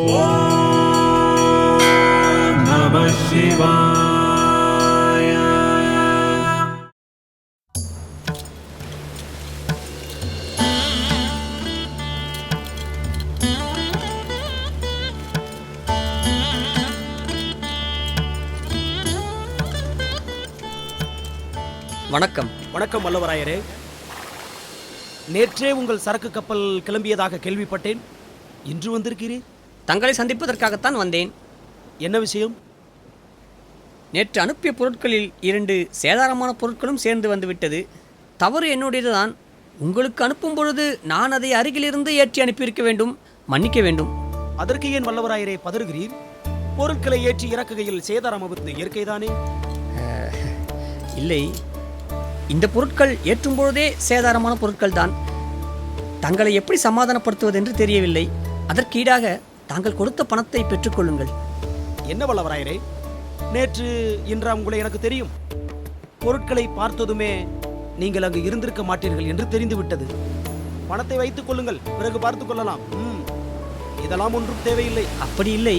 ஓம் நம சிவாய. வணக்கம். வணக்கம் வல்லவராயரே. நேற்றே உங்கள் சரக்கு கப்பல் கிளம்பியதாக கேள்விப்பட்டேன். இன்று வந்திருக்கிறீர்? தங்களை சந்திப்பதற்காகத்தான் வந்தேன். என்ன விஷயம்? நேற்று அனுப்பிய பொருட்களில் 2 சேதாரமான பொருட்களும் சேர்ந்து வந்துவிட்டது. தவறு என்னுடையதுதான். உங்களுக்கு அனுப்பும் பொழுது நான் அதை அருகிலிருந்து ஏற்றி அனுப்பியிருக்க வேண்டும். மன்னிக்க வேண்டும். அதற்கு ஏன் வல்லவராயரே பதறுகிறீர்? பொருட்களை ஏற்றி இறக்குகையில் சேதாரம் ஆவது இயற்கைதானே? இல்லை, இந்த பொருட்கள் ஏற்றும் பொழுதே சேதாரமான பொருட்கள் தான். தங்களை எப்படி சமாதானப்படுத்துவது என்று தெரியவில்லை. அதற்கீடாக தாங்கள் கொடுத்த பணத்தை பெற்றுக்கொள்ளுங்கள். என்ன வல்லவராயரே, நேற்று இன்றாம் உங்களை எனக்கு தெரியும். பொருட்களை பார்த்ததுமே நீங்கள் அங்கு இருந்திருக்க மாட்டீர்கள் என்று தெரிந்துவிட்டது. பணத்தை வைத்துக் கொள்ளுங்கள், பிறகு பார்த்துக் கொள்ளலாம். இதெல்லாம் ஒன்றும் தேவையில்லை. அப்படி இல்லை.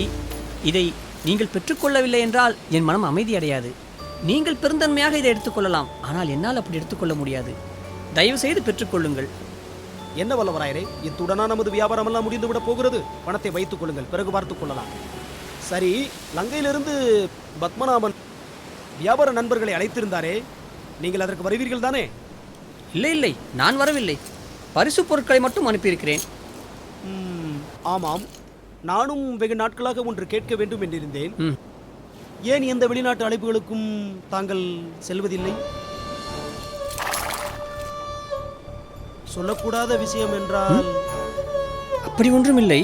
இதை நீங்கள் பெற்றுக்கொள்ளவில்லை என்றால் என் மனம் அமைதியடையாது. நீங்கள் பெருந்தன்மையாக இதை எடுத்துக்கொள்ளலாம். ஆனால் என்னால் அப்படி எடுத்துக்கொள்ள முடியாது. தயவு செய்து பெற்றுக்கொள்ளுங்கள். என்ன வல்லவராயரே, இத்துடனா நமது வியாபாரம் எல்லாம் முடிந்துவிடப் போகிறது. பணத்தை வைத்துக் கொள்ளுங்கள், பிறகு பார்த்துக் கொள்ளலாம். சரி, லங்கையிலிருந்து பத்மநாபன் வியாபார நண்பர்களை அழைத்திருந்தாரே, நீங்கள் அதற்கு வருவீர்கள் தானே? இல்லை இல்லை, நான் வரவில்லை. பரிசு பொருட்களை மட்டும் அனுப்பியிருக்கிறேன். ஆமாம், நானும் வெகு நாட்களாக ஒன்று கேட்க வேண்டும் என்றிருந்தேன். ஏன் எந்த வெளிநாட்டு அழைப்புகளுக்கும் தாங்கள் செல்வதில்லை? சொல்லக்கூடாத விஷயம் என்றால்? அப்படி ஒன்றும் இல்லை.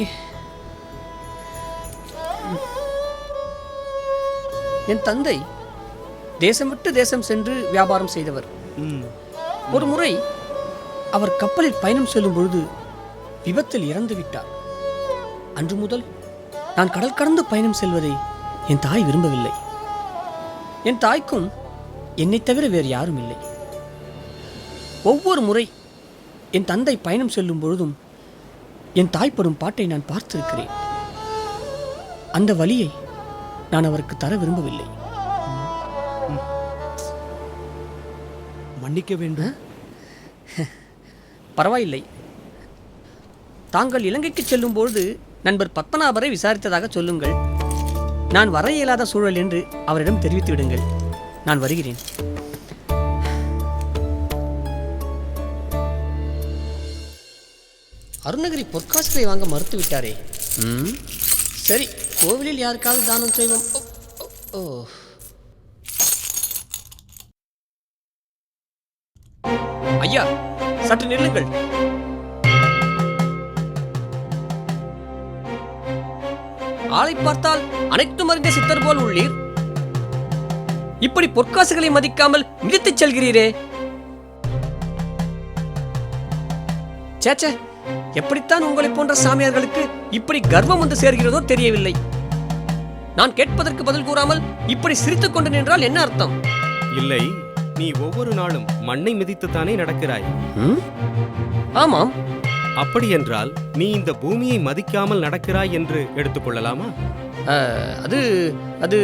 என் தந்தை தேசம் விட்டு தேசம் சென்று வியாபாரம் செய்தவர். ஒரு முறை அவர் கப்பலில் பயணம் செல்லும் பொழுது விபத்தில் இறந்து விட்டார். அன்று முதல் நான் கடல் கடந்து பயணம் செல்வதை என் தாய் விரும்பவில்லை. என் தாய்க்கும் என்னை தவிர வேறு யாரும் இல்லை. ஒவ்வொரு முறை என் தந்தை பயணம் செல்லும் பொழுதும் என் தாய் படும் பாட்டை நான் பார்த்திருக்கிறேன். அந்த வலியை நான் அவருக்கு தர விரும்பவில்லை. மன்னிக்க வேண்டும். பரவாயில்லை. தாங்கள் இலங்கைக்கு செல்லும் பொழுது நண்பர் பத்மநாபரை விசாரித்ததாக சொல்லுங்கள். நான் வர இயலாத சூழல் என்று அவரிடம் தெரிவித்து விடுங்கள். நான் வருகிறேன். அருணகிரி பொற்காசுகளை வாங்க மறுத்துவிட்டாரே. சரி, கோவிலில் யாருக்காவது தானம் செய்வோம். ஓ, ஐயா, சற்று நில்லுங்கள். ஆளை பார்த்தால் அனைத்தும் அறிந்த சித்தர் போல் உள்ளீர். இப்படி பொற்காசுகளை மதிக்காமல் மிதித்துச் செல்கிறீரே. சேச்சே, எப்படித்தான் உங்களை போன்ற சாமியார்களுக்கு இப்படி கர்வம் வந்து சேர்கிறதோ தெரியவில்லை. நான் கேட்பதற்கு பதில் கூறாமல் இப்படி சிரித்துக் கொண்டு நின்றால் என்ன அர்த்தம்? இல்லை, நீ ஒவ்வொரு நாளும் மண்ணை மிதித்துத்தானே நடக்கிறாய். ஆமாம். அப்படி என்றால் நீ இந்த பூமியை மதிக்காமல் நடக்கிறாய் என்று எடுத்துக்கொள்ளலாமா? அது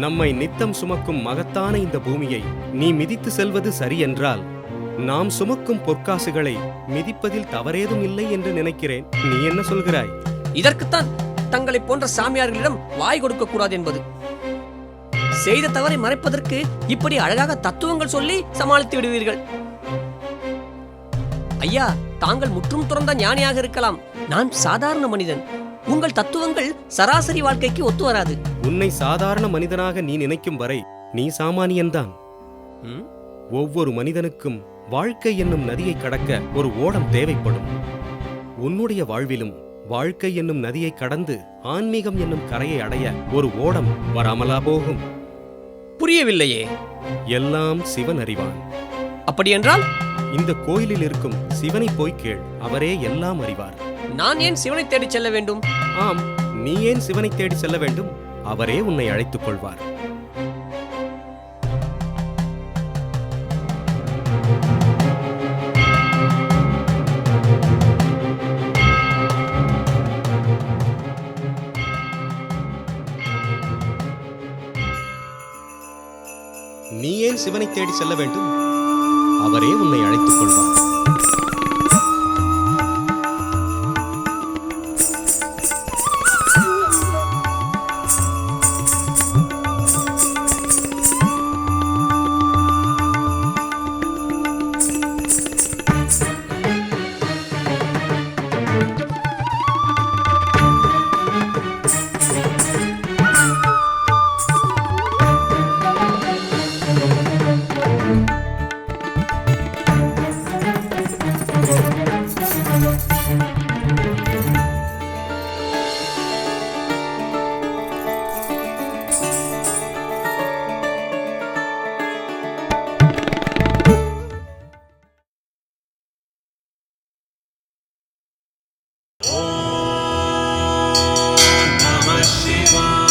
நம்மை நித்தம் சுமக்கும் மகத்தான இந்த பூமியை நீ மிதித்து செல்வது சரி என்றால், நாம் சுமக்கும் பொற்காசுகளை மிதிப்பதில் தவறேதும் இல்லை என்று நினைக்கிறேன். நீ என்ன சொல்கிறாய்? இதற்குத்தான் தங்களை போன்ற சாமியார்களிடம் வாய் கொடுக்க கூடாது என்பது. செய்த தவறை மறைப்பதற்கு இப்படி அழகாக தத்துவங்கள் சொல்லி சமாளித்து விடுவீர்கள். ஐயா, தாங்கள் முற்றும் துறந்த ஞானியாக இருக்கலாம். நான் சாதாரண மனிதன். உங்கள் தத்துவங்கள் சராசரி வாழ்க்கைக்கு ஒத்து வராது. உன்னை சாதாரண மனிதனாக நீ நினைக்கும் வரை நீ சாமானியன்தான். ஒவ்வொரு மனிதனுக்கும் வாழ்க்கை என்னும் நதியை கடக்க ஒரு ஓடம் தேவைப்படும். உன்னுடைய வாழ்விலும் வாழ்க்கை என்னும் நதியை கடந்து ஆன்மீகம் என்னும் கரையை அடைய ஒரு ஓடம் வராமலா போகும்? புரியவில்லையே. எல்லாம் சிவன் அறிவான். அப்படியென்றால் இந்த கோயிலில் இருக்கும் சிவனை போய் கேள், அவரே எல்லாம் அறிவார். நான் ஏன் சிவனை தேடி செல்ல வேண்டும்? ஆம், நீ ஏன் சிவனை தேடி செல்ல வேண்டும்? அவரே உன்னை அழைத்துக் கொள்வார். ஏன் சிவனை தேடி செல்ல வேண்டும்? அவரே உன்னை அழைத்துக் கொள்வார். Namah Shivaya.